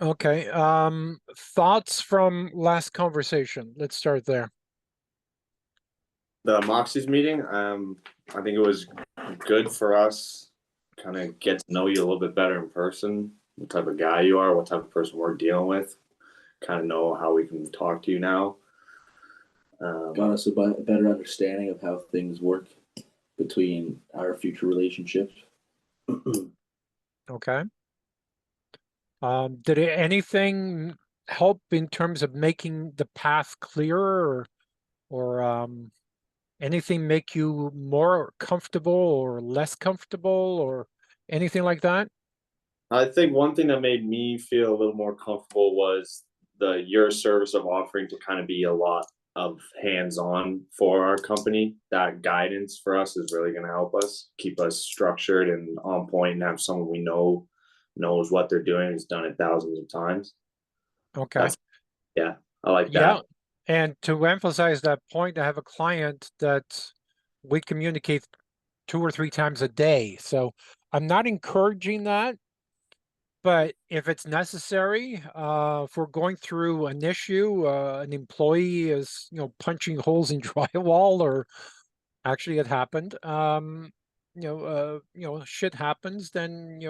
Okay. Thoughts from last conversation. Let's start there. The Moxie's meeting, I think it was good for us kind of get to know you a little bit better in person, what type of guy you are, what type of person we're dealing with, kind of know how we can talk to you now. Got us a better understanding of how things work between our future relationships. Okay. Did anything help in terms of making the path clearer, or anything make you more comfortable or less comfortable or anything like that? I think one thing that made me feel a little more comfortable was your service of offering to kind of be a lot of hands-on for our company. That guidance for us is really going to help us keep us structured and on point and have someone we know knows what they're doing, has done it thousands of times. Okay. Yeah, I like Yeah. that. And to emphasize that point, I have a client that we communicate 2 or 3 times a day. So I'm not encouraging that, but if it's necessary, if we're going through an issue, an employee is, punching holes in drywall, or actually it happened, shit happens, then,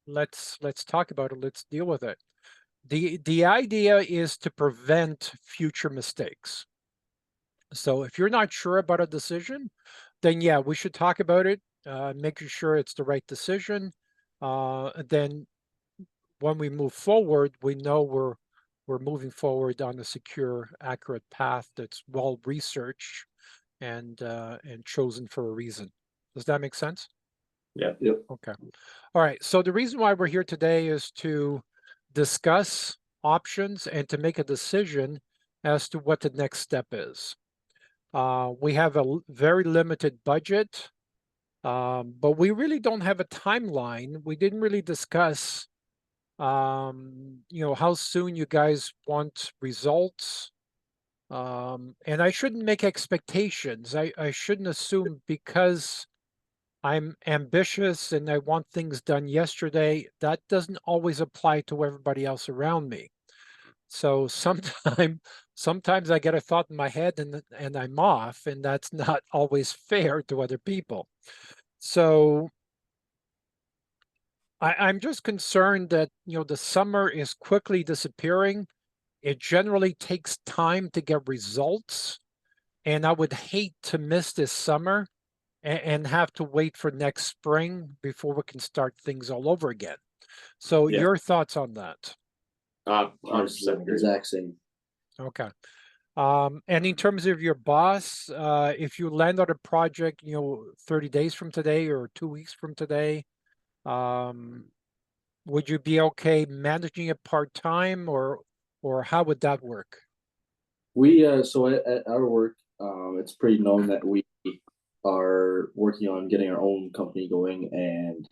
let's talk about it. Let's deal with it. The idea is to prevent future mistakes. So if you're not sure about a decision, then yeah, we should talk about it, making sure it's the right decision. Then when we move forward, we know we're moving forward on a secure, accurate path that's well researched and chosen for a reason. Does that make sense? Yeah. Yep. Okay. All right. So the reason why we're here today is to discuss options and to make a decision as to what the next step is. We have a very limited budget, but we really don't have a timeline. We didn't really discuss, how soon you guys want results. And I shouldn't make expectations. I shouldn't assume because I'm ambitious and I want things done yesterday. That doesn't always apply to everybody else around me. So sometimes I get a thought in my head and I'm off, and that's not always fair to other people. So I'm just concerned that, the summer is quickly disappearing. It generally takes time to get results, and I would hate to miss this summer and have to wait for next spring before we can start things all over again. So Yeah. your thoughts on that? 100% agree. Exact same. Okay. And in terms of your boss, if you land on a project, 30 days from today or 2 weeks from today, um, would you be okay managing it part-time, or how would that work? We so at our work, it's pretty known that we are working on getting our own company going, and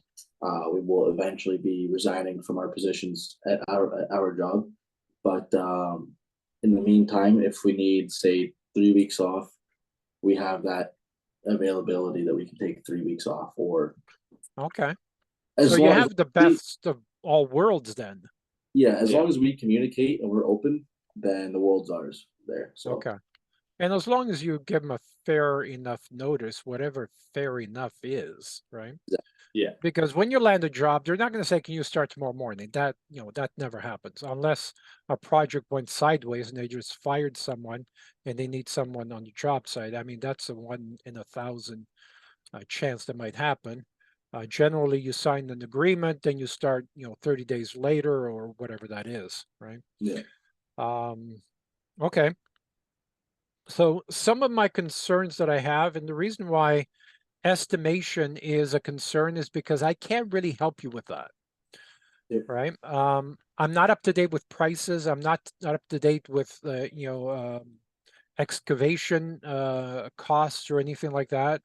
we will eventually be resigning from our positions at our job. But in the meantime, if we need, say, 3 weeks off, we have that availability that we can take 3 weeks off, or Okay. as So you long as have the we, best of all worlds then. yeah, as Yeah. long as we communicate and we're open, then the world's ours there. So Okay. And as long as you give them a fair enough notice, whatever fair enough is, right? Yeah. Because when you land a job, they're not going to say, "Can you start tomorrow morning?" That never happens unless a project went sideways and they just fired someone and they need someone on the job site. I mean, that's a 1 in 1,000 chance that might happen. Generally, you sign an agreement, then you start, 30 days later or whatever that is, right? yeah. Um, okay. So some of my concerns that I have, and the reason why estimation is a concern, is because I can't really help you with that, Yeah. right? I'm not up to date with prices. I'm not up to date with excavation costs or anything like that.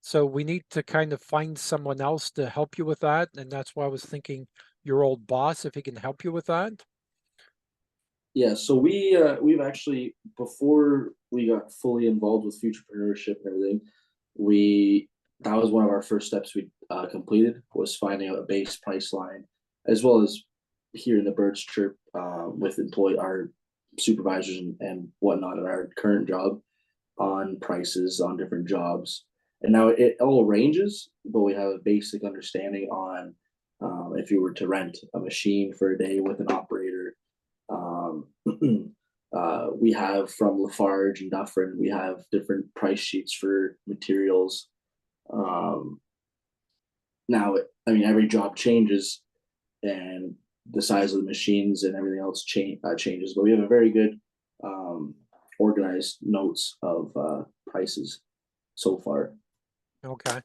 So we need to kind of find someone else to help you with that, and that's why I was thinking your old boss, if he can help you with that. Yeah, so we've actually, before we got fully involved with entrepreneurship and everything, we that was one of our first steps we completed, was finding out a base price line, as well as here in the Birds Chirp with our supervisors and whatnot at our current job on prices on different jobs. And now it all ranges, but we have a basic understanding on if you were to rent a machine for a day with an operator. We have from Lafarge and Dufferin, we have different price sheets for materials. Now, I mean, every job changes, and the size of the machines and everything else changes. But we have a very good organized notes of prices so far. Okay.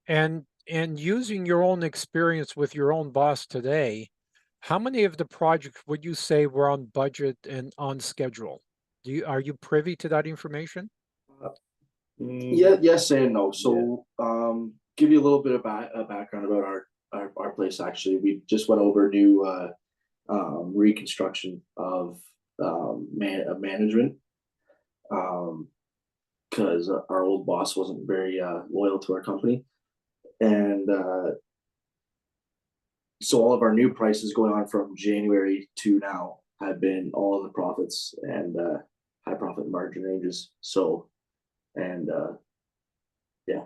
And using your own experience with your own boss today, how many of the projects would you say were on budget and on schedule? Are you privy to that information? Yeah, yes and no. So, give you a little bit of background about our place. Actually, we just went over new reconstruction of management, because our old boss wasn't very loyal to our company, and so all of our new prices going on from January to now have been all of the profits and high profit margin ranges. So, and yeah.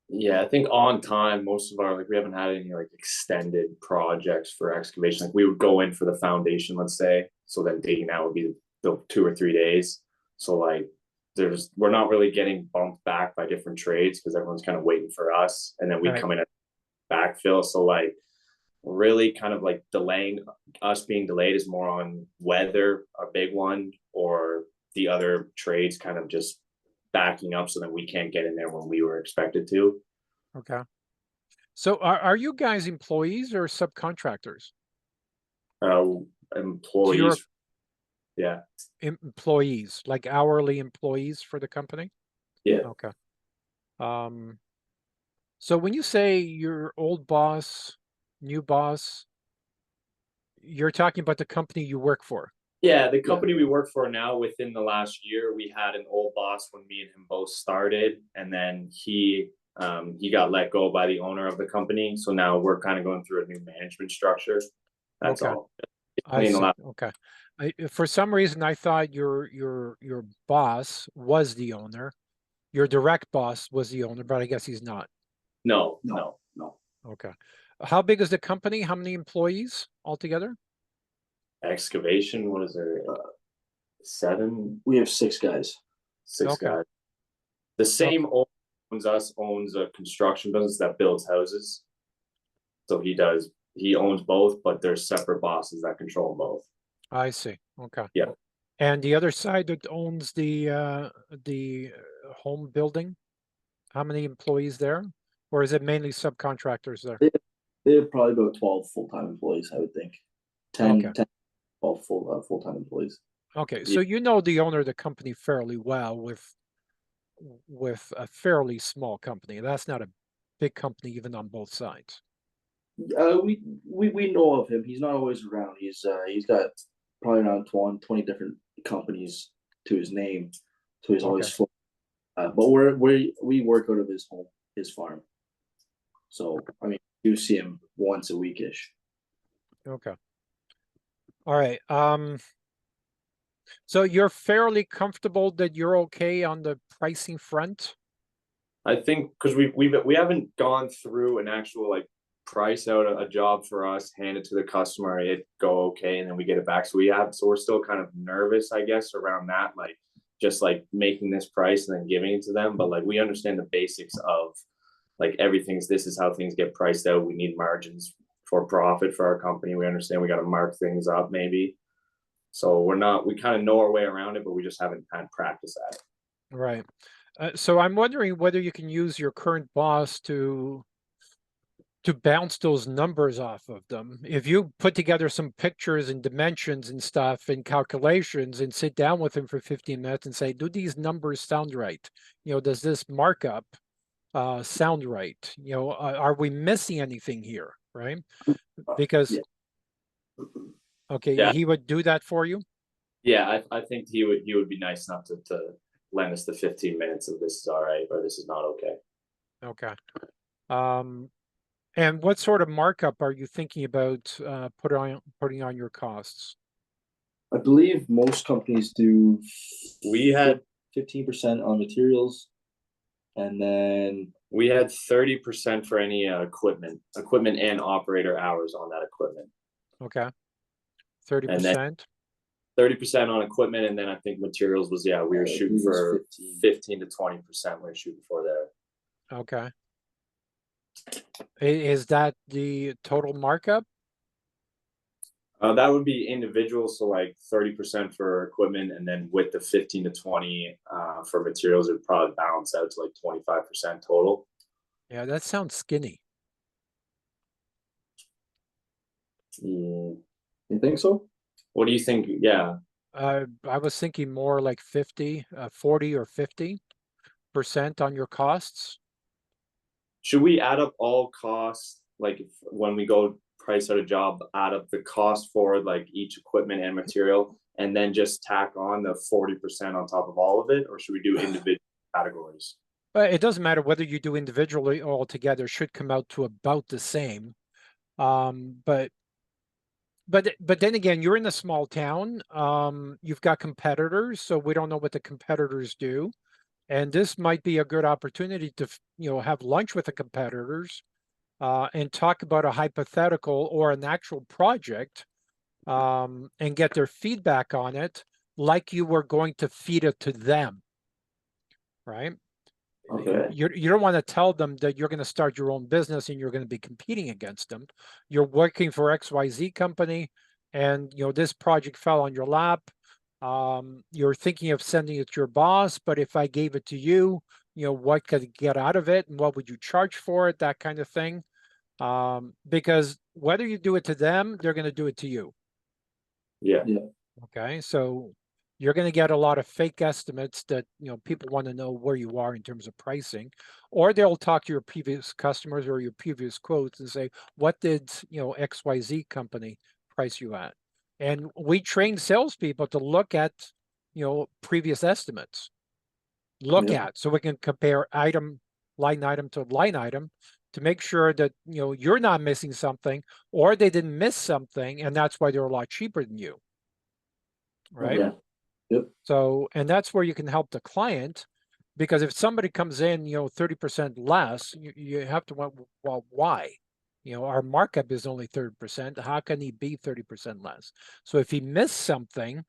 Yeah, I think on time, most of our, like, we haven't had any like extended projects for excavation. Like, we would go in for the foundation, let's say, so then digging out would be the 2 or 3 days. So like, we're not really getting bumped back by different trades because everyone's kind of waiting for us, and then we Right. come in at backfill. So like, really kind of like delaying us being delayed is more on weather, a big one, or the other trades kind of just backing up so that we can't get in there when we were expected to. Okay. So are you guys employees or subcontractors? Employees. Yeah. Employees, like hourly employees for the company? Yeah. Okay. So when you say your old boss, new boss, you're talking about the company you work for. Yeah, the company we work for now, within the last year, we had an old boss when me and him both started, and then he got let go by the owner of the company. So now we're kind of going through a new management structure. That's Okay. all. I In the see. last, Okay. For some reason, I thought your boss was the owner. Your direct boss was the owner, but I guess he's not. no. Okay. How big is the company? How many employees altogether? Excavation, what is there? 7, We have 6 guys. 6 Okay. guys. The same Okay. owner owns a construction business that builds houses. So he owns both, but there's separate bosses that control both. I see. Okay. Yeah. And the other side that owns the home building, how many employees there? Or is it mainly subcontractors there? They have probably about 12 full-time employees, I would think. 10, Okay. 10 12 full-time employees. Okay, Yeah. so you know the owner of the company fairly well with a fairly small company. That's not a big company even on both sides. We know of him. He's not always around. He's got probably around 20 different companies to his name, so he's always Okay. but we work out of his home, his farm. So I mean, you see him once a week-ish. Okay. All right. So you're fairly comfortable that you're okay on the pricing front? I think because we haven't gone through an actual like price out a job for us, hand it to the customer, it go okay, and then we get it back. So we're still kind of nervous, I guess, around that, like just like making this price and then giving it to them. But like, we understand the basics of like this is how things get priced out. We need margins for profit for our company. We understand we got to mark things up maybe. So we kind of know our way around it, but we just haven't had practice at it. Right. So I'm wondering whether you can use your current boss to bounce those numbers off of them. If you put together some pictures and dimensions and stuff and calculations and sit down with him for 15 minutes and say, do these numbers sound right? Does this markup sound right? Are we missing anything here? Right? Because, Yeah. okay, Yeah. he would do that for you. Yeah, I think he would be nice enough to lend us the 15 minutes of this is all right or this is not okay. Okay. And what sort of markup are you thinking about putting on your costs? I believe most companies do We had 15% on materials, and then we had 30% for any equipment and operator hours on that equipment. Okay. And then 30%. 30% on equipment, and then I think materials was, yeah, we were I think shooting it was for 15. 15 to 20% we were shooting for there. Okay. Is that the total markup? That would be individual, so like 30% for equipment, and then with the 15 to 20 for materials, it would probably balance out to like 25% total. Yeah, that sounds skinny. Mm. You think so? What do you think? Yeah, I was thinking more like 40 or 50% on your costs. should we add up all costs, like if, when we go price out a job, add up the cost for like each equipment and material, and then just tack on the 40% on top of all of it, or should we do individual categories? It doesn't matter whether you do individually or all together, should come out to about the same. But then again, you're in a small town. You've got competitors, so we don't know what the competitors do. And this might be a good opportunity to, have lunch with the competitors and talk about a hypothetical or an actual project and get their feedback on it like you were going to feed it to them, right? Okay. You don't want to tell them that you're going to start your own business and you're going to be competing against them. You're working for XYZ company and, this project fell on your lap. You're thinking of sending it to your boss, but if I gave it to you, what could you get out of it and what would you charge for it, that kind of thing. Because whether you do it to them, they're going to do it to you. Yeah. Okay, so you're going to get a lot of fake estimates that, people want to know where you are in terms of pricing, or they'll talk to your previous customers or your previous quotes and say, what did, XYZ company price you at? And we train salespeople to look at, previous estimates, so we can compare line item to line item to make sure that, you're not missing something or they didn't miss something. And that's why they're a lot cheaper than you. Right. Yeah. Yep. So, and that's where you can help the client, because if somebody comes in, 30% less, you have to, well, why? Our markup is only 30%. How can he be 30% less? So if he missed something,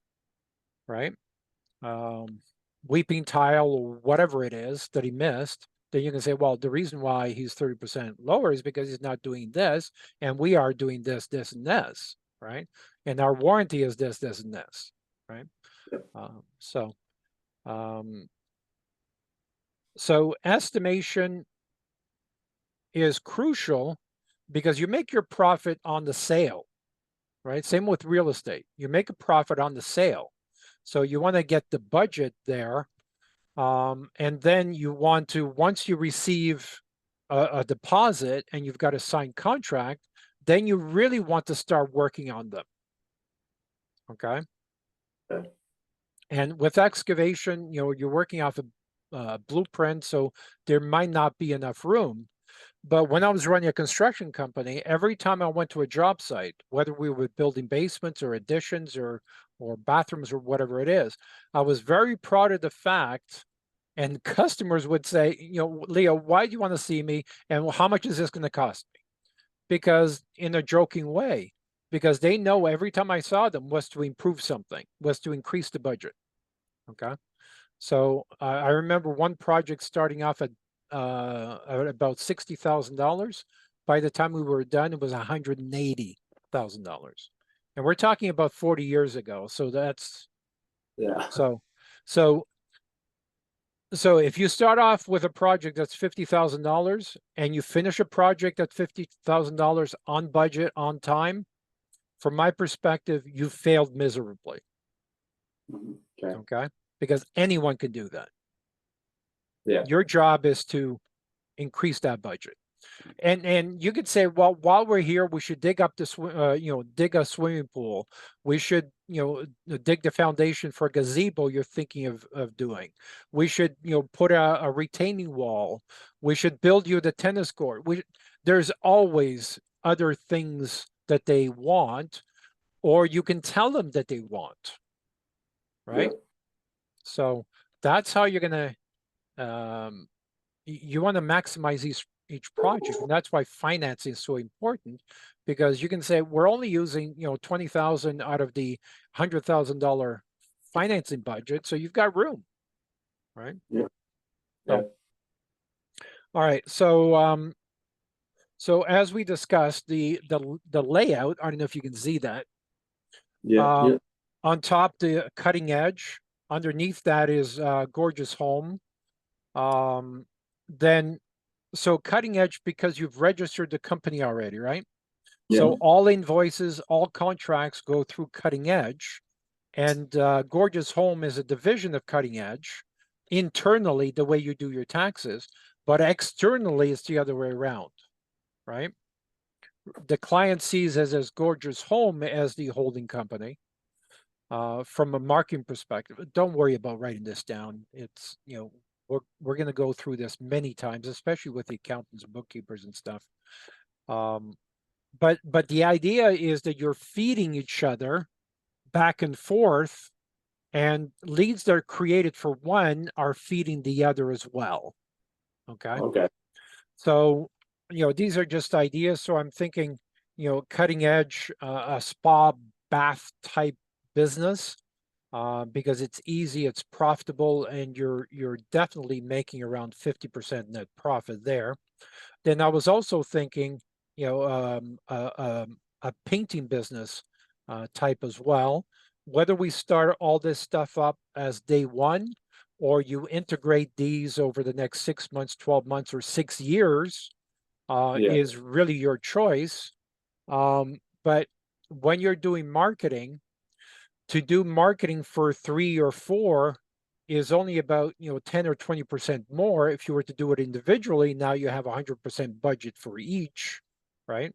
right? Weeping tile or whatever it is that he missed, then you can say, well, the reason why he's 30% lower is because he's not doing this, and we are doing this, this, and this, right? And our warranty is this, this, and this, right? So estimation is crucial because you make your profit on the sale, right? Same with real estate. You make a profit on the sale. So you want to get the budget there. And then you want to, once you receive a deposit and you've got a signed contract, then you really want to start working on them. Okay. And with excavation, you're working off a blueprint, so there might not be enough room. But when I was running a construction company, every time I went to a job site, whether we were building basements or additions or bathrooms or whatever it is, I was very proud of the fact, and customers would say, Leo, why do you want to see me? And how much is this going to cost me? Because in a joking way, because they know every time I saw them was to improve something, was to increase the budget. Okay. So I remember one project starting off at about $60,000. By the time we were done, it was $180,000. And we're talking about 40 years ago. So that's, so if you start off with a project that's $50,000 and you finish a project at $50,000 on budget, on time, from my perspective, you failed miserably. Okay. Because anyone can do that. Yeah. Your job is to increase that budget. And you could say, well, while we're here, we should dig up this, dig a swimming pool. We should, dig the foundation for a gazebo you're thinking of doing. We should, put a retaining wall. We should build you the tennis court. There's always other things that they want, or you can tell them that they want, right? Yeah. So that's how you're gonna, you want to maximize each project, and that's why financing is so important, because you can say we're only using 20,000 out of the $100,000 financing budget, so you've got room, right? Yeah. Yeah. All right, so so as we discussed, the layout, I don't know if you can see that. Yeah. Yeah. On top, the cutting edge. Underneath that is Gorgeous Home. Then, so cutting edge because you've registered the company already, right? So all invoices, all contracts go through Cutting Edge, and Gorgeous Home is a division of Cutting Edge. Internally, the way you do your taxes, but externally, it's the other way around, right? The client sees us as Gorgeous Home as the holding company. From a marketing perspective, don't worry about writing this down. It's, we're going to go through this many times, especially with the accountants and bookkeepers and stuff. But the idea is that you're feeding each other back and forth, and leads that are created for one are feeding the other as well. Okay. Okay. So, these are just ideas. So I'm thinking, Cutting Edge, a spa bath type business, because it's easy, it's profitable, and you're definitely making around 50% net profit there. Then I was also thinking, a painting business type as well. Whether we start all this stuff up as day one, or you integrate these over the next 6 months, 12 months, or 6 years, is really your choice. But when you're doing marketing, to do marketing for 3 or 4 is only about 10 or 20% more. If you were to do it individually, now you have 100% budget for each, right?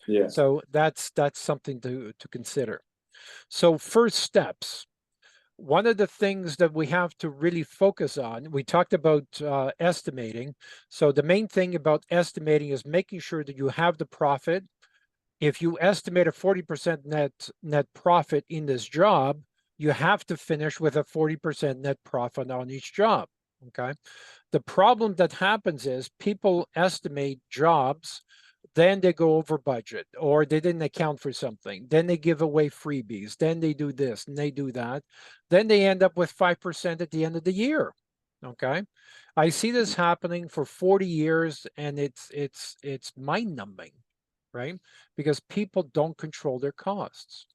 Yeah. So that's something to consider. So first steps. One of the things that we have to really focus on, we talked about estimating. So the main thing about estimating is making sure that you have the profit. If you estimate a 40% net profit in this job, you have to finish with a 40% net profit on each job. Okay. The problem that happens is people estimate jobs, then they go over budget, or they didn't account for something. Then they give away freebies. Then they do this and they do that. Then they end up with 5% at the end of the year. Okay. I see this happening for 40 years, and it's mind-numbing, right? Because people don't control their costs.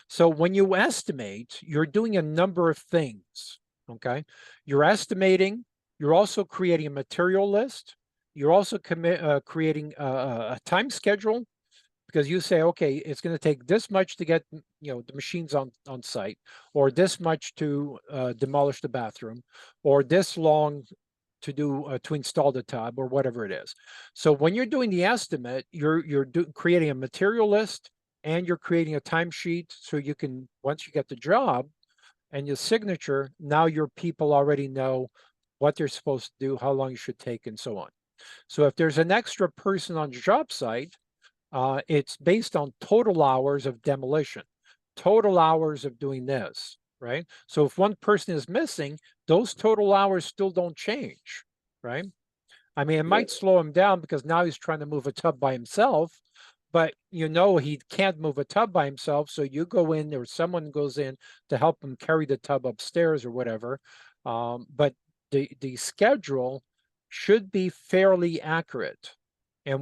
So when you estimate, you're doing a number of things, okay? You're estimating, you're also creating a material list, you're also creating a time schedule, because you say, okay, it's going to take this much to get the machines on site, or this much to demolish the bathroom, or this long to install the tub, or whatever it is. So when you're doing the estimate, you're creating a material list, and you're creating a timesheet, so you can, once you get the job and your signature, now your people already know what they're supposed to do, how long you should take, and so on. So if there's an extra person on the job site, it's based on total hours of demolition, total hours of doing this, right? So if one person is missing, those total hours still don't change, right? I mean, it might slow him down because now he's trying to move a tub by himself, but he can't move a tub by himself. So you go in, or someone goes in to help him carry the tub upstairs or whatever. But the schedule should be fairly accurate. And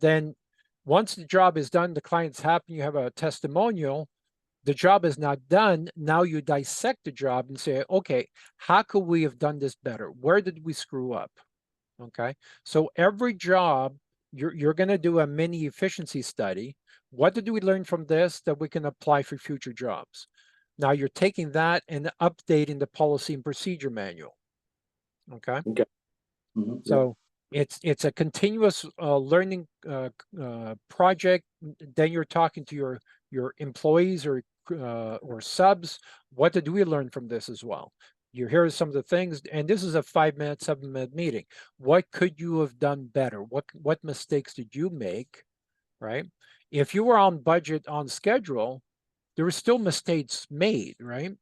then once the job is done, the client's happy, you have a testimonial, the job is not done. Now you dissect the job and say, okay, how could we have done this better? Where did we screw up? Okay. So every job, you're going to do a mini efficiency study. What did we learn from this that we can apply for future jobs? Now you're taking that and updating the policy and procedure manual. Okay. Okay. Mm-hmm. So it's a continuous learning project. Then you're talking to your employees or subs. What did we learn from this as well? Here are some of the things, and this is a 5-minute, 7-minute meeting. What could you have done better? What mistakes did you make, right? If you were on budget, on schedule, there were still mistakes made, right?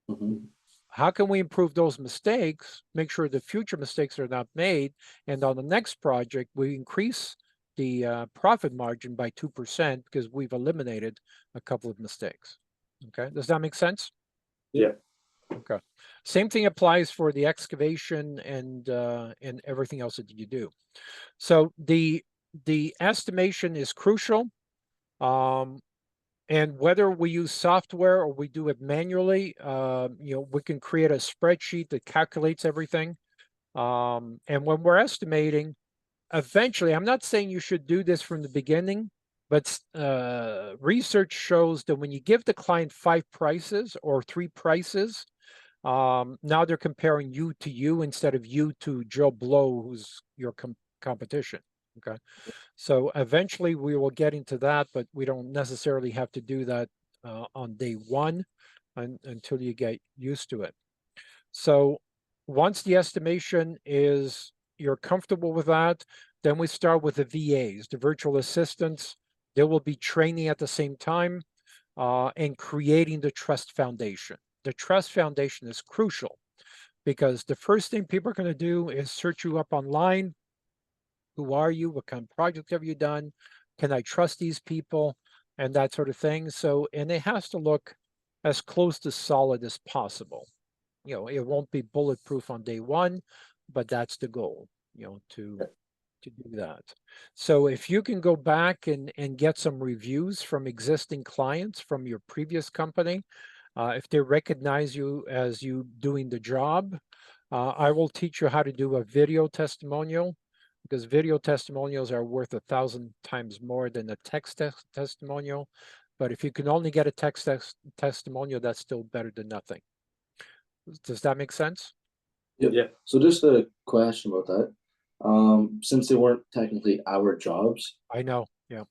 Mhm. How can we improve those mistakes, make sure the future mistakes are not made, and on the next project, we increase the profit margin by 2% because we've eliminated a couple of mistakes. Okay, does that make sense? Yeah. Okay. Same thing applies for the excavation and everything else that you do. So the estimation is crucial. And whether we use software or we do it manually, we can create a spreadsheet that calculates everything. And when we're estimating, eventually, I'm not saying you should do this from the beginning, but research shows that when you give the client 5 prices or 3 prices, now they're comparing you to you instead of you to Joe Blow, who's your competition. Okay. So eventually we will get into that, but we don't necessarily have to do that on day one until you get used to it. So once the estimation is, you're comfortable with that, then we start with the VAs, the virtual assistants. They will be training at the same time and creating the trust foundation. The trust foundation is crucial because the first thing people are going to do is search you up online. Who are you? What kind of projects have you done? Can I trust these people? And that sort of thing. So, and it has to look as close to solid as possible. It won't be bulletproof on day one, but that's the goal, to do that. So if you can go back and get some reviews from existing clients from your previous company, if they recognize you as you doing the job, I will teach you how to do a video testimonial, because video testimonials are worth 1,000 times more than a text testimonial. But if you can only get a text testimonial, that's still better than nothing. Does that make sense? Yep. Yeah. So just a question about that. Since they weren't technically our jobs, I know. Yeah.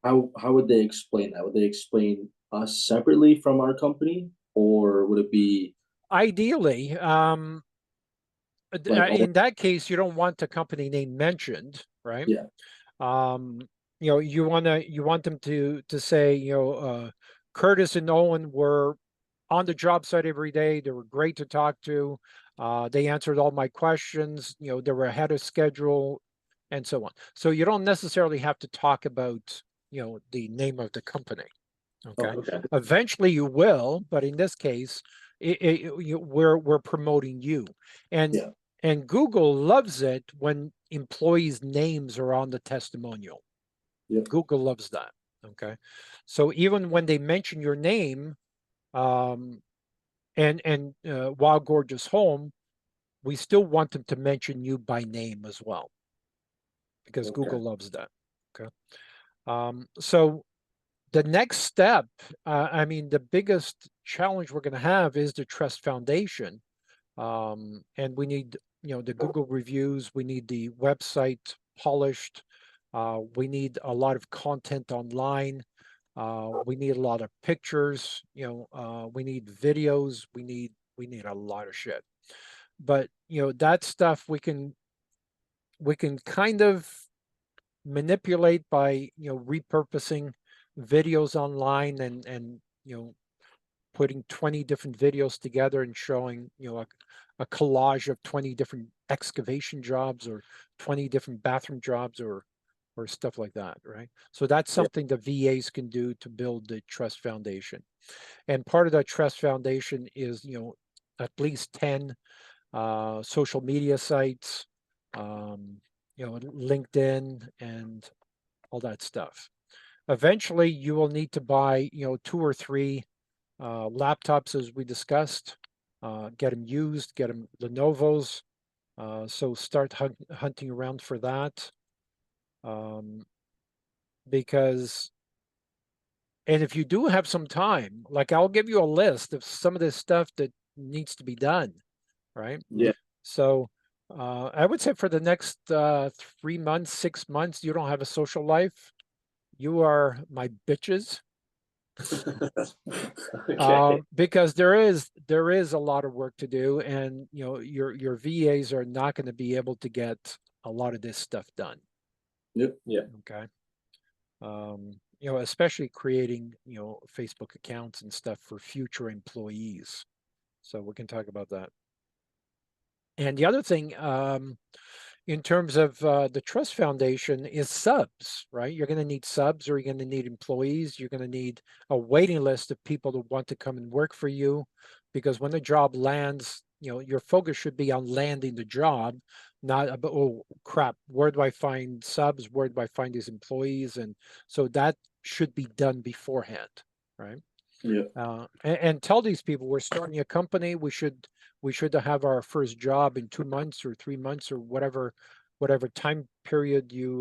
how would they explain that? Would they explain us separately from our company, or would it be Ideally, like in that case, you don't want the company name mentioned, right? yeah, You want them to say, Curtis and Owen were on the job site every day. They were great to talk to. They answered all my questions. They were ahead of schedule, and so on. So you don't necessarily have to talk about, the name of the company. Okay. okay, Eventually you will, but in this case, we're promoting you, and yeah, and Google loves it when employees' names are on the testimonial. yeah, Google loves that. Okay, so even when they mention your name, and Wild Gorgeous Home, we still want them to mention you by name as well, because okay, Google loves that. Okay, so the next step, the biggest challenge we're going to have is the trust foundation. And we need, the Google reviews, we need the website polished. We need a lot of content online. We need a lot of pictures, we need videos, we need a lot of shit. But, that stuff we can kind of manipulate by, repurposing videos online and putting 20 different videos together and showing a collage of 20 different excavation jobs or 20 different bathroom jobs or stuff like that, right? So that's something the VAs can do to build the trust foundation. And part of that trust foundation is at least 10 social media sites, LinkedIn and all that stuff. Eventually, you will need to buy, 2 or 3 laptops, as we discussed. Get them used, get them Lenovo's. So start hunting around for that. Because, and if you do have some time, like I'll give you a list of some of this stuff that needs to be done, right? yeah, So I would say for the next 3 months, 6 months, you don't have a social life. You are my bitches. Okay. Because there is a lot of work to do, and your VAs are not going to be able to get a lot of this stuff done. Yep. Okay. Especially creating, Facebook accounts and stuff for future employees. So we can talk about that. And the other thing, in terms of the Trust Foundation is subs, right? You're going to need subs, or you're going to need employees. You're going to need a waiting list of people that want to come and work for you, because when the job lands, your focus should be on landing the job, not about, oh crap, where do I find subs? Where do I find these employees? And so that should be done beforehand, right? Yeah. And tell these people we're starting a company. We should have our first job in 2 months or 3 months, or whatever time period you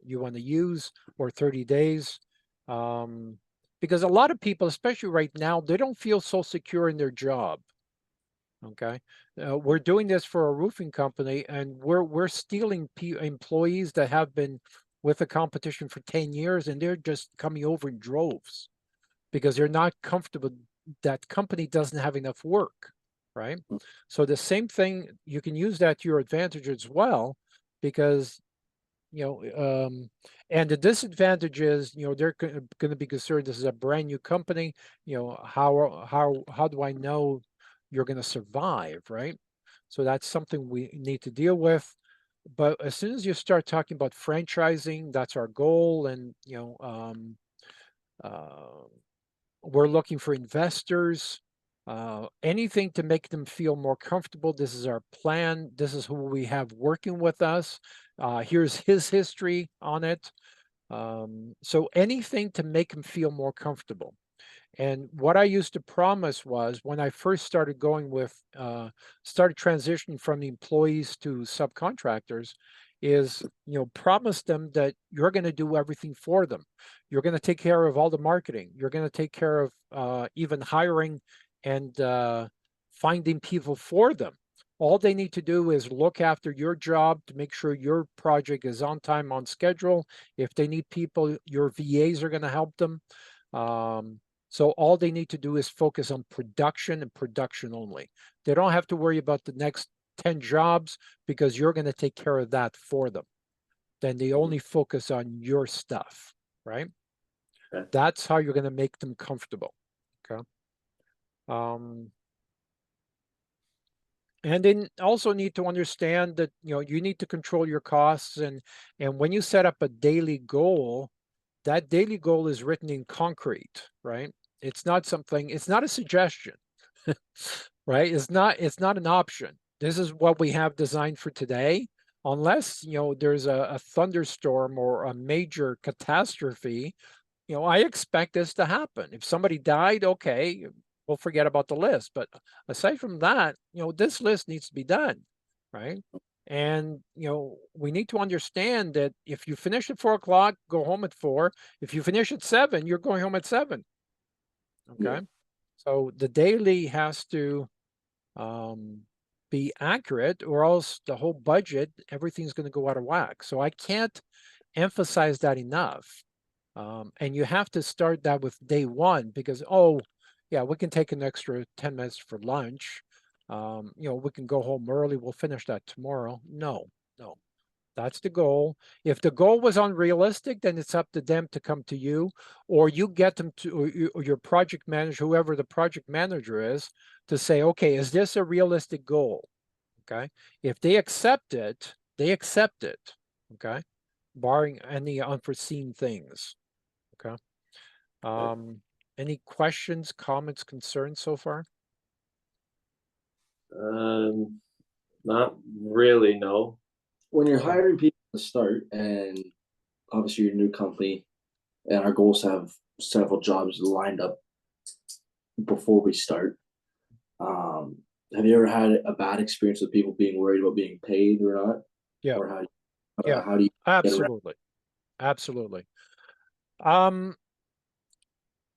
want to use, or 30 days. Because a lot of people, especially right now, they don't feel so secure in their job. Okay. We're doing this for a roofing company, and we're stealing employees that have been with the competition for 10 years, and they're just coming over in droves because they're not comfortable. That company doesn't have enough work, right? So the same thing, you can use that to your advantage as well, because and the disadvantage is, they're going to be concerned this is a brand new company. How do I know you're going to survive, right? So that's something we need to deal with. But as soon as you start talking about franchising, that's our goal, and we're looking for investors, anything to make them feel more comfortable. This is our plan. This is who we have working with us. Here's his history on it. So anything to make them feel more comfortable. And what I used to promise was, when I first started going with, started transitioning from the employees to subcontractors, is, promise them that you're going to do everything for them. You're going to take care of all the marketing. You're going to take care of even hiring and finding people for them. All they need to do is look after your job to make sure your project is on time, on schedule. If they need people, your VAs are going to help them. So all they need to do is focus on production, and production only. They don't have to worry about the next 10 jobs, because you're going to take care of that for them. Then they only focus on your stuff, right? Okay. That's how you're going to make them comfortable. Okay. And then also need to understand that, you need to control your costs, and when you set up a daily goal, that daily goal is written in concrete, right? It's not a suggestion, right? It's not an option. This is what we have designed for today. Unless, there's a thunderstorm or a major catastrophe, I expect this to happen. If somebody died, okay, we'll forget about the list. But aside from that, this list needs to be done, right? And, we need to understand that if you finish at 4 o'clock, go home at 4. If you finish at 7, you're going home at 7. Okay. Yeah. So the daily has to be accurate, or else the whole budget, everything's going to go out of whack. So I can't emphasize that enough. And you have to start that with day one, because, oh, yeah, we can take an extra 10 minutes for lunch. We can go home early. We'll finish that tomorrow. No. That's the goal. If the goal was unrealistic, then it's up to them to come to you, or you get them to, or your project manager, whoever the project manager is, to say, okay, is this a realistic goal? Okay. If they accept it, they accept it. Okay. Barring any unforeseen things. Okay. Any questions, comments, concerns so far? Not really, no. When you're Okay. hiring people to start, and obviously you're a new company, and our goals have several jobs lined up before we start. Have you ever had a bad experience with people being worried about being paid or not? Yeah. Or Yeah. how do you get around? Absolutely. Absolutely.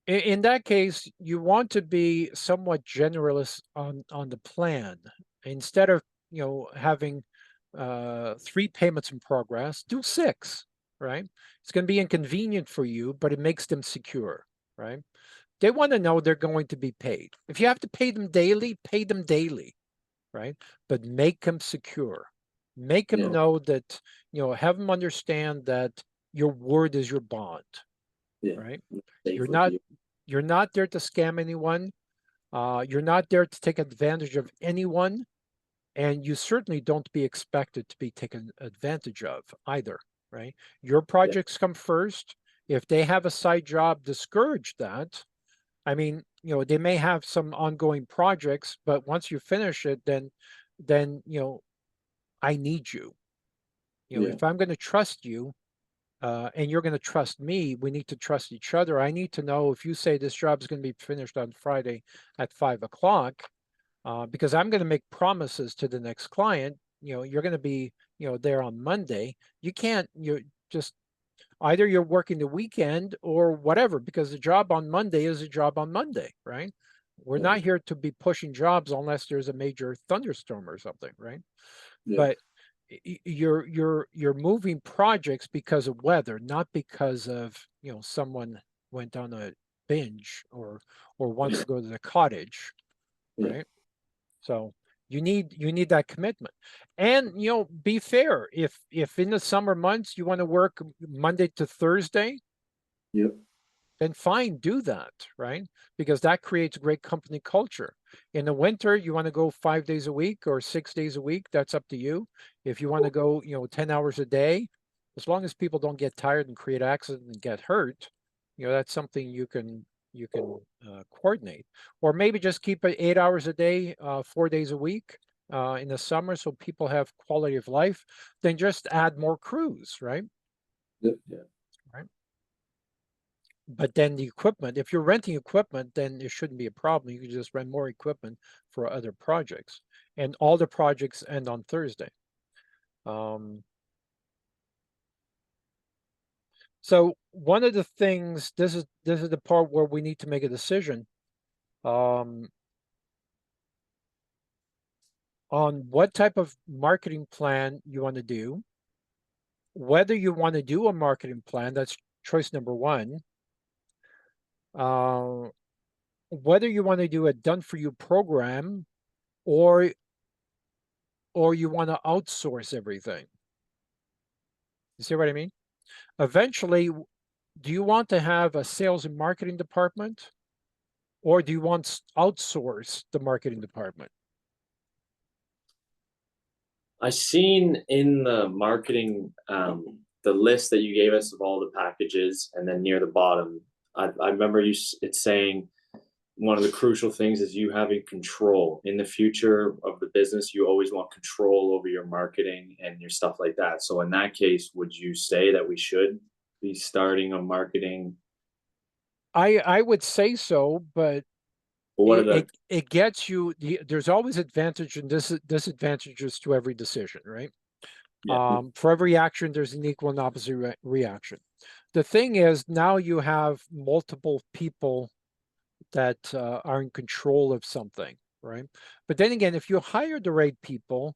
In that case, you want to be somewhat generous on the plan, instead of, having 3 payments in progress, do 6, right? It's going to be inconvenient for you, but it makes them secure, right? They want to know they're going to be paid. If you have to pay them daily, pay them daily, right? But make them secure. Make them Yeah. know that, have them understand that your word is your bond, Yeah. right? Safe You're with not you. you're not there to scam anyone. You're not there to take advantage of anyone, and you certainly don't be expected to be taken advantage of either, right? Your projects come first. If they have a side job, discourage that. I mean, they may have some ongoing projects, but once you finish it, then I need you. Yeah. If I'm going to trust you, and you're going to trust me, we need to trust each other. I need to know if you say this job is going to be finished on Friday at 5 o'clock, because I'm going to make promises to the next client. You're going to be, there on Monday. You can't, you're just either you're working the weekend or whatever, because the job on Monday is a job on Monday, right? We're Yeah. not here to be pushing jobs unless there's a major thunderstorm or something, right? Yeah. But you're moving projects because of weather, not because of someone went on a binge or wants to go to the cottage, Yeah. right? So you need that commitment, and be fair. If in the summer months you want to work Monday to Thursday, Yep. then fine, do that, right? Because that creates great company culture. In the winter, you want to go 5 days a week or 6 days a week, that's up to you. If you want to go, 10 hours a day, as long as people don't get tired and create accidents and get hurt, that's something you can coordinate. Or maybe just keep it 8 hours a day, 4 days a week in the summer, so people have quality of life. Then just add more crews, right? Yep. Yeah. Right. But then the equipment, if you're renting equipment, then it shouldn't be a problem. You can just rent more equipment for other projects. And all the projects end on Thursday. So one of the things, this is the part where we need to make a decision on what type of marketing plan you want to do, whether you want to do a marketing plan, that's choice number one. Whether you want to do a done for you program, or you want to outsource everything. You see what I mean? Eventually, do you want to have a sales and marketing department, or do you want to outsource the marketing department? I seen in the marketing, the list that you gave us of all the packages, and then near the bottom, I remember it's saying one of the crucial things is you having control in the future of the business. You always want control over your marketing and your stuff like that. So in that case, would you say that we should be starting a marketing? I would say so, but Or what are the it gets you there's always advantage and disadvantages to every decision, right? yeah For every action, there's an equal and opposite reaction. The thing is, now you have multiple people that are in control of something, right? But then again, if you hire the right people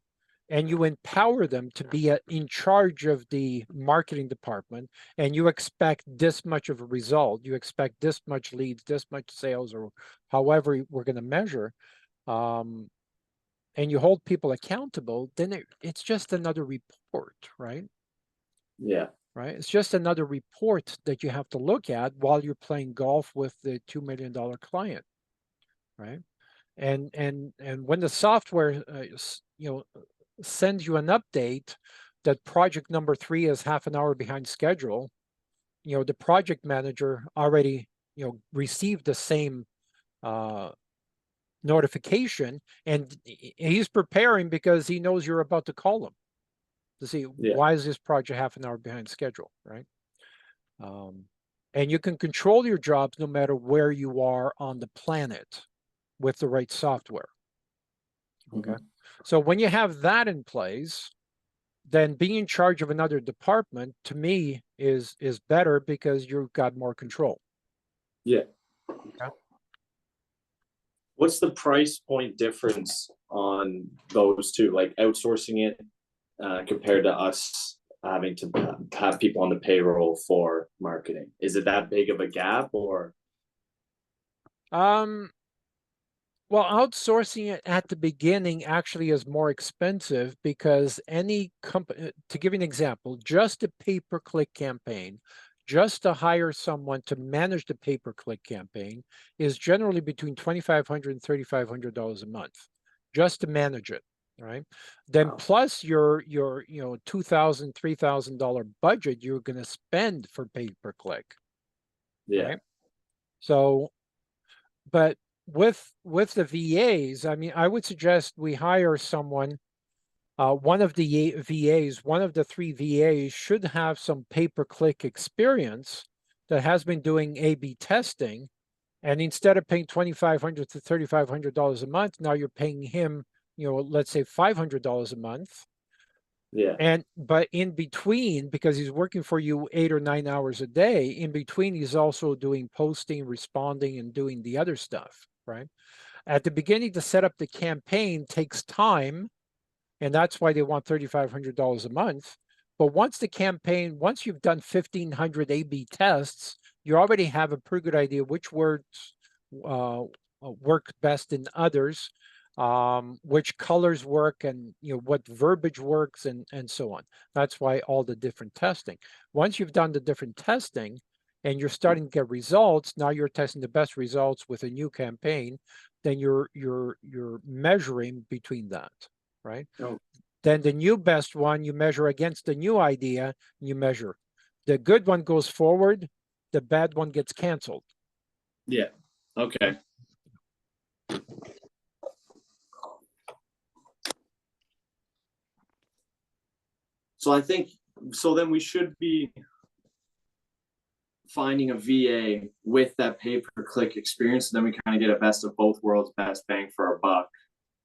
and you empower them to be in charge of the marketing department, and you expect this much of a result, you expect this much leads, this much sales, or however we're going to measure, and you hold people accountable, then it's just another report, right? yeah Right? It's just another report that you have to look at while you're playing golf with the $2 million client, right? And when the software sends you an update that project number 3 is half an hour behind schedule, the project manager already received the same notification, and he's preparing because he knows you're about to call him to see yeah why is this project half an hour behind schedule, right? And you can control your jobs no matter where you are on the planet with the right software. Okay. Mhm. So when you have that in place, then being in charge of another department to me is better because you've got more control. yeah. Okay. What's the price point difference on those two, like outsourcing it compared to us having to have people on the payroll for marketing? Is it that big of a gap, or? Well, outsourcing it at the beginning actually is more expensive because any company, to give you an example, just a pay-per-click campaign, just to hire someone to manage the pay-per-click campaign is generally between $2,500 and $3,500 a month, just to manage it, right? Then Wow. plus your $2,000, $3,000 budget you're going to spend for pay-per-click, Yeah. right? So, but with the VAs, I mean, I would suggest we hire someone. One of the VAs, one of the 3 VAs should have some pay-per-click experience that has been doing A/B testing. And instead of paying $2,500 to $3,500 a month, now you're paying him, let's say $500 a month. Yeah. But in between, because he's working for you 8 or 9 hours a day, in between he's also doing posting, responding, and doing the other stuff, right? At the beginning, to set up the campaign takes time, and that's why they want $3,500 a month. But once you've done 1,500 A/B tests, you already have a pretty good idea which words work best in others, which colors work, and what verbiage works, and so on. That's why all the different testing. Once you've done the different testing and you're starting to get results, now you're testing the best results with a new campaign, then you're measuring between that, right? Oh. Then the new best one you measure against the new idea, you measure. The good one goes forward, the bad one gets canceled. Yeah. Okay. So I think, so then we should be finding a VA with that pay-per-click experience, and then we kind of get a best of both worlds, best bang for our buck,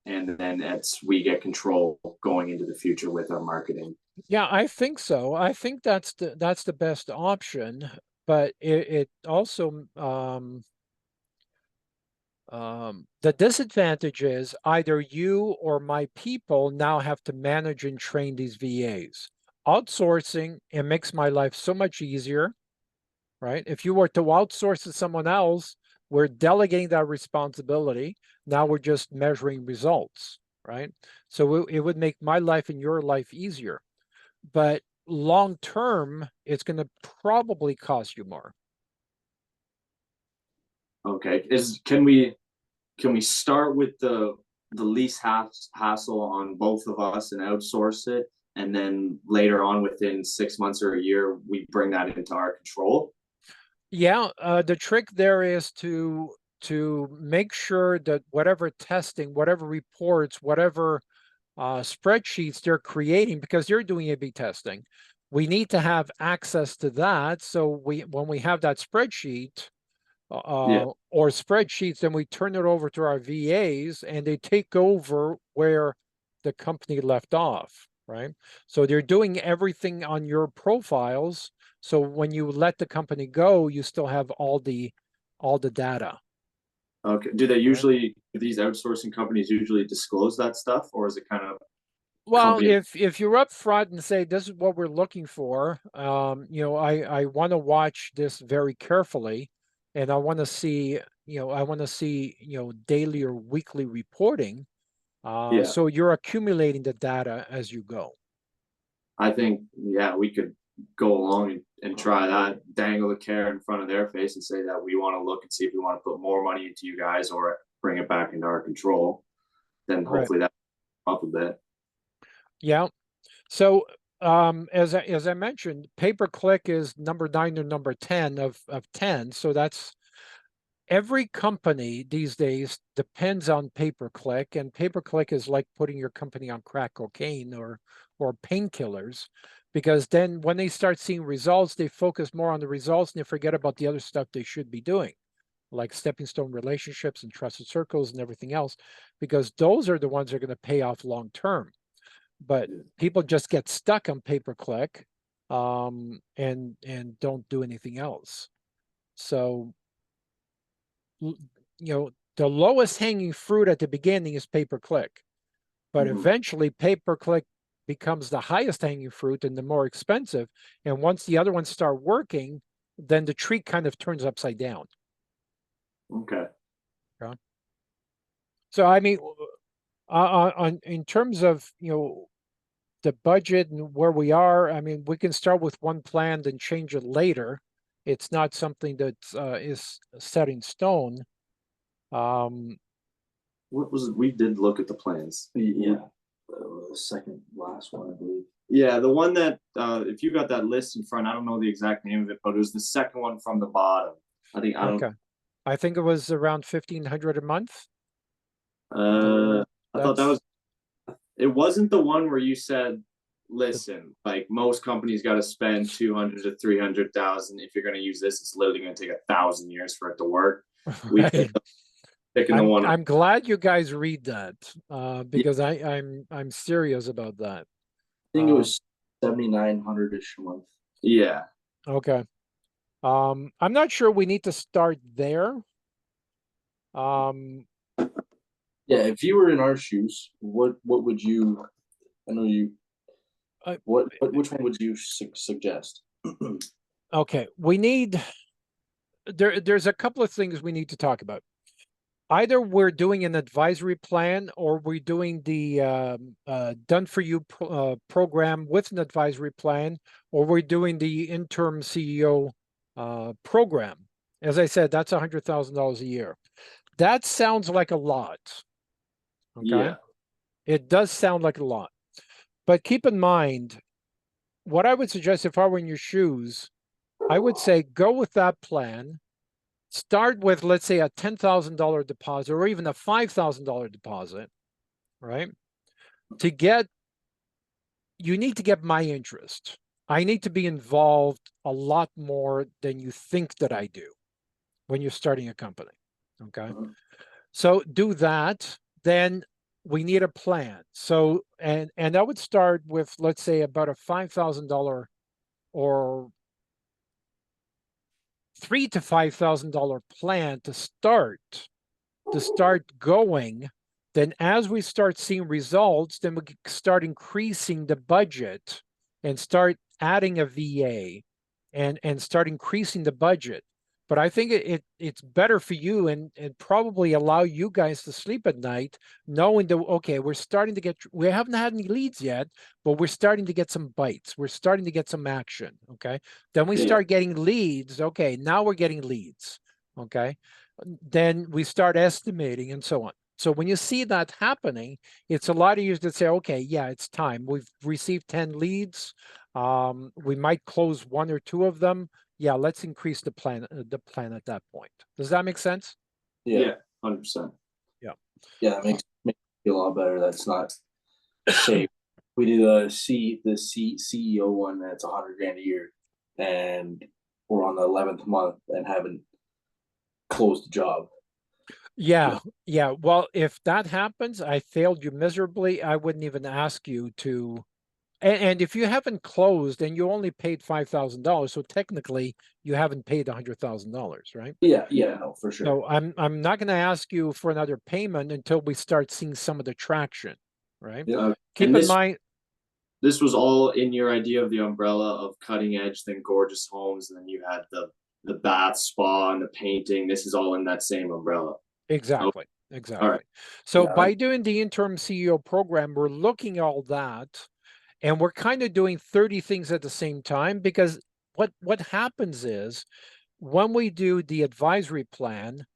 and then we get control going into the future with our marketing. Yeah, I think so. I think that's the best option, but it also the disadvantage is either you or my people now have to manage and train these VAs. Outsourcing, it makes my life so much easier, right? If you were to outsource to someone else, we're delegating that responsibility. Now we're just measuring results, right? So it would make my life and your life easier. But long term, it's going to probably cost you more. Okay. Can we start with the least hassle on both of us and outsource it, and then later on within 6 months or a year we bring that into our control? Yeah, the trick there is to make sure that whatever testing, whatever reports, whatever spreadsheets they're creating, because they're doing A/B testing, we need to have access to that. So when we have that spreadsheet or spreadsheets, then we turn it over to our VAs and they take over where the company left off, right? So they're doing everything on your profiles. So when you let the company go, you still have all the data. Okay. Do they usually, do these outsourcing companies usually disclose that stuff, or is it kind of? Well, company- if you're up front and say this is what we're looking for, I want to watch this very carefully, and I want to see, daily or weekly reporting. Yeah. So you're accumulating the data as you go. I think, yeah, we could go along and try that, dangle the carrot in front of their face and say that we want to look and see if we want to put more money into you guys or bring it back into our control. Then hopefully that up a bit. Yeah. So as I mentioned, pay-per-click is number 9 or number 10 of 10. So that's every company these days depends on pay-per-click, and pay-per-click is like putting your company on crack cocaine or painkillers, because then when they start seeing results, they focus more on the results and they forget about the other stuff they should be doing, like stepping stone relationships and trusted circles and everything else, because those are the ones that are going to pay off long term. But people just get stuck on pay-per-click and don't do anything else. So the lowest hanging fruit at the beginning is pay-per-click, but eventually pay-per-click becomes the highest hanging fruit and the more expensive. And once the other ones start working, then the tree kind of turns upside down. Okay. So I mean, on in terms of, you know, the budget and where we are, I mean, we can start with one plan and change it later. It's not something that is set in stone. What was it? We did look at the plans. Yeah. The second last one, I believe. Yeah, the one that if you got that list in front, I don't know the exact name of it, but it was the second one from the bottom. I think I don't. Okay, I think it was around 1,500 a month. I thought that That's- was. It wasn't the one where you said, "Listen, like most companies got to spend 200 to 300,000. If you're going to use this, it's literally going to take 1,000 years for it to work." We Right. picking the one. I'm glad you guys read that because I'm serious about that. I think it was 7,900-ish a month. Yeah. Okay. I'm not sure we need to start there. Yeah, if you were in our shoes, what would you? I know you. Which one would you suggest? Okay, we need there's a couple of things we need to talk about. Either we're doing an advisory plan or we're doing the done for you program with an advisory plan, or we're doing the interim CEO program. As I said, that's $100,000 a year. That sounds like a lot. Okay. Yeah. It does sound like a lot, but keep in mind, what I would suggest if I were in your shoes, I would say go with that plan. Start with, let's say, a $10,000 deposit or even a $5,000 deposit, right? You need to get my interest. I need to be involved a lot more than you think that I do when you're starting a company, okay? So do that, then we need a plan. So, and I would start with, let's say, about a $5,000 or $3,000 to $5,000 plan to start going. Then as we start seeing results, then we start increasing the budget and start adding a VA and start increasing the budget. But I think it's better for you and probably allow you guys to sleep at night knowing that, okay, we haven't had any leads yet, but we're starting to get some bites. We're starting to get some action, okay? Then we start getting leads. Okay, now we're getting leads, okay? Then we start estimating and so on. So when you see that happening, it's a lot easier to say, okay, yeah, it's time. We've received 10 leads. We might close 1 or 2 of them. Yeah, let's increase the plan at that point. Does that make sense? Yeah. 100%. Yeah, it makes me feel a lot better. That's not say we do the CEO one that's $100,000 a year, and we're on the 11th month and haven't closed the job. Yeah. Well, if that happens, I failed you miserably. I wouldn't even ask you to. And if you haven't closed and you only paid $5,000, so technically you haven't paid $100,000, right? Yeah, no, for sure. So I'm not going to ask you for another payment until we start seeing some of the traction, right? Yeah. Keep in mind, this was all in your idea of the umbrella of cutting edge, then gorgeous homes, and then you had the bath, spa, and the painting. This is all in that same umbrella. exactly. All right. So Yeah. by doing the interim CEO program, we're looking at all that. And we're kind of doing 30 things at the same time, because what happens is when we do the advisory plan,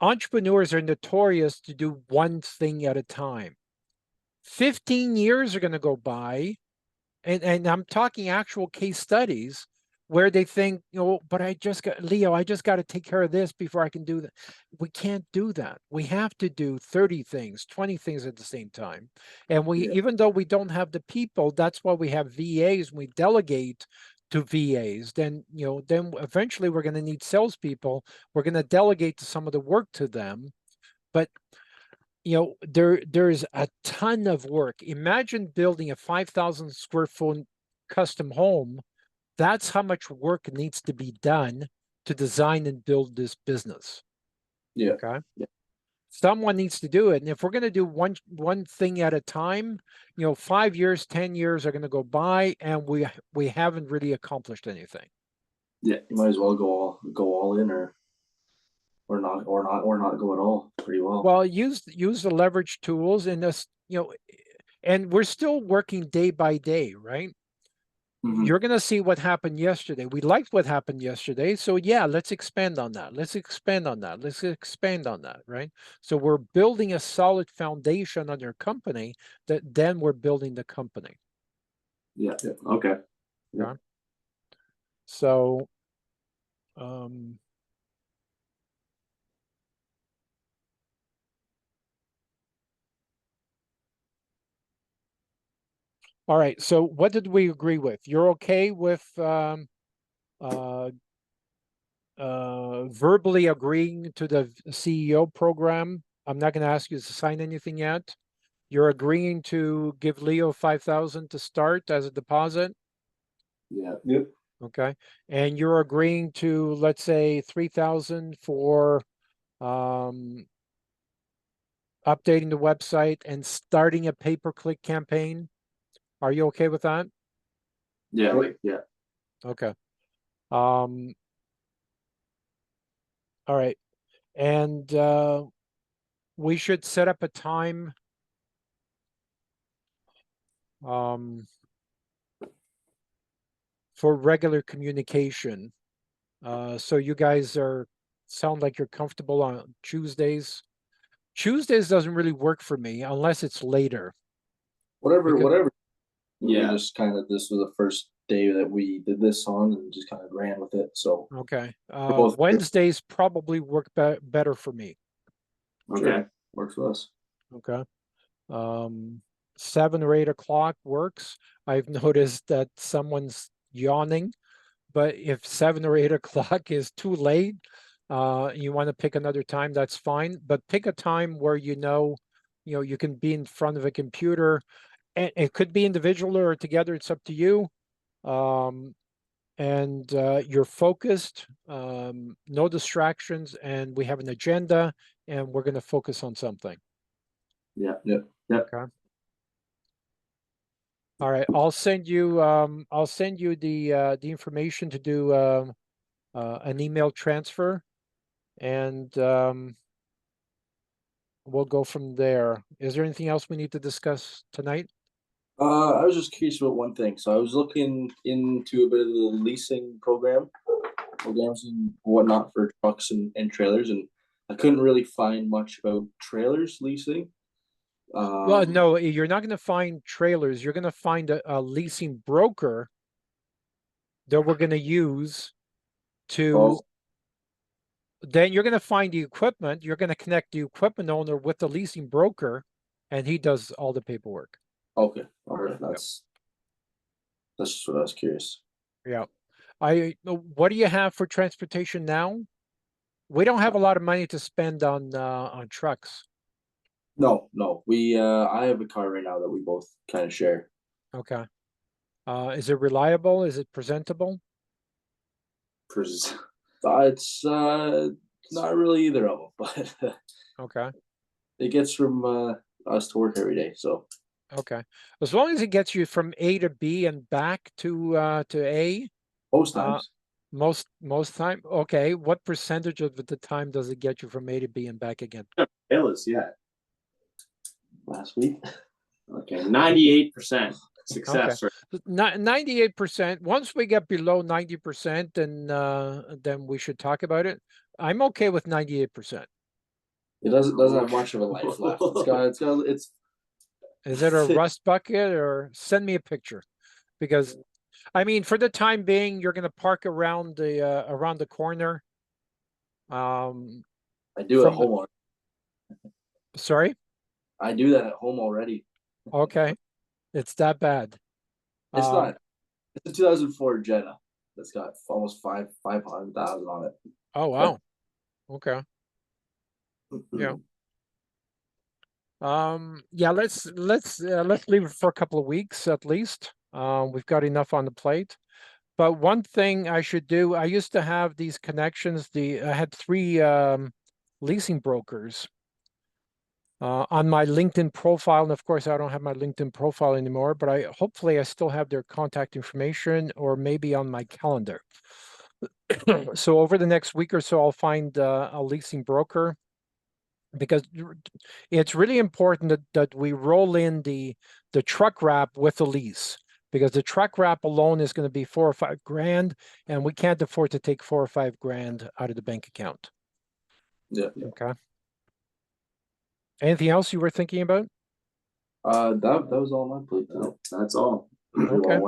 entrepreneurs are notorious to do one thing at a time. 15 years are going to go by, and I'm talking actual case studies where they think, but I just got to take care of this before I can do that. We can't do that. We have to do 30 things, 20 things at the same time. And even though we don't have the people, that's why we have VAs. We delegate to VAs. Then eventually we're going to need salespeople. We're going to delegate some of the work to them. But there's a ton of work. Imagine building a 5,000 square foot custom home. That's how much work needs to be done to design and build this business. Yeah. Okay. Yeah. Someone needs to do it. And if we're going to do one thing at a time, 5 years, 10 years are going to go by and we haven't really accomplished anything. Yeah, you might as well go all in or not go at all pretty well. Well, use the leverage tools in this, and we're still working day by day, right? Mhm. You're going to see what happened yesterday. We liked what happened yesterday. So yeah, let's expand on that. Let's expand on that. Let's expand on that, right? So we're building a solid foundation on your company that then we're building the company. Yeah, okay. Yeah. So, all right. So what did we agree with? You're okay with verbally agreeing to the CEO program? I'm not going to ask you to sign anything yet. You're agreeing to give Leo 5,000 to start as a deposit? Yeah. Yep. Okay. And you're agreeing to, let's say, 3,000 for updating the website and starting a pay-per-click campaign? Are you okay with that? Yeah. Yeah. Okay. All right. And we should set up a time for regular communication. So you guys sound like you're comfortable on Tuesdays. Tuesdays doesn't really work for me unless it's later. Because- Whatever. Yeah. We just kind of, this was the first day that we did this on and just kind of ran with it. So Okay. both- Wednesdays probably work better for me. Okay. works for us. Okay. 7 or 8 o'clock works. I've noticed that someone's yawning, but if 7 or 8 o'clock is too late, you want to pick another time, that's fine. But pick a time where you can be in front of a computer. And it could be individual or together, it's up to you. And you're focused, no distractions, and we have an agenda, and we're going to focus on something. Yeah. Okay. All right. I'll send you the information to do an email transfer, and we'll go from there. Is there anything else we need to discuss tonight? I was just curious about one thing. So I was looking into a bit of the leasing programs and whatnot for trucks and trailers, and I couldn't really find much about trailers leasing. Well, no, you're not going to find trailers. You're going to find a leasing broker that we're going to use to. Oh. Then you're going to find the equipment. You're going to connect the equipment owner with the leasing broker, and he does all the paperwork. Okay. That's just what I was curious. Yeah. What do you have for transportation now? We don't have a lot of money to spend on trucks. No. We I have a car right now that we both kind of share. Okay. Is it reliable? Is it presentable? It's not really either of them, but Okay. it gets from us to work every day. So Okay. As long as it gets you from A to B and back to A. most times. Most time. Okay. What percentage of the time does it get you from A to B and back again? Failus, yeah. Last week. Okay. 98% success rate. 98%. Once we get below 90%, then we should talk about it. I'm okay with 98%. It doesn't have much of a life left. It's Is it a rust bucket, or send me a picture? Because I mean, for the time being, you're going to park around the corner. I do it at home. Sorry? I do that at home already. Okay. It's that bad. It's not. It's a 2004 Jetta that's got almost 500,000 on it. Oh wow. Okay. Yeah. Yeah, let's leave it for a couple of weeks at least. We've got enough on the plate. But one thing I should do, I used to have these connections. I had 3 leasing brokers, on my LinkedIn profile. And of course, I don't have my LinkedIn profile anymore, but hopefully I still have their contact information, or maybe on my calendar. So over the next week or so, I'll find a leasing broker, because it's really important that we roll in the truck wrap with the lease, because the truck wrap alone is going to be $4 or $5 grand, and we can't afford to take $4 or $5 grand out of the bank account. Yeah. Okay. Anything else you were thinking about? That was all on my plate. No, that's all. Okay.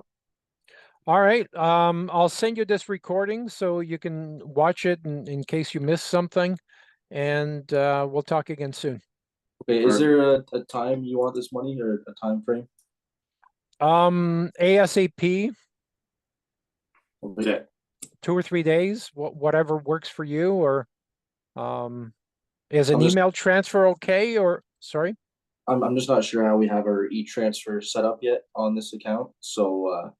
All right. I'll send you this recording so you can watch it in case you missed something, and we'll talk again soon. Okay, is there a time you want this money, or a time frame? ASAP, Okay. 2 or 3 days, whatever works for you, or is an I'm just- email transfer okay, or sorry? I'm just not sure how we have our e-transfer set up yet on this account, so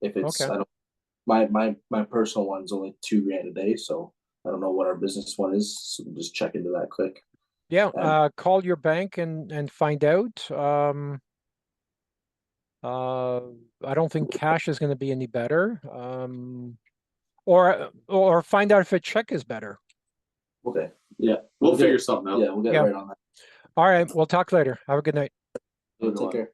if it's, Okay. I don't, my personal one's only $2 grand a day, so I don't know what our business one is, so just check into that quick. Yeah, And- call your bank and find out. I don't think cash is going to be any better. Or find out if a check is better. Okay, Yeah, we'll Okay. figure something out. yeah, we'll get Yeah. right on that. All right, we'll talk later. Have a good night. Good Take one. care.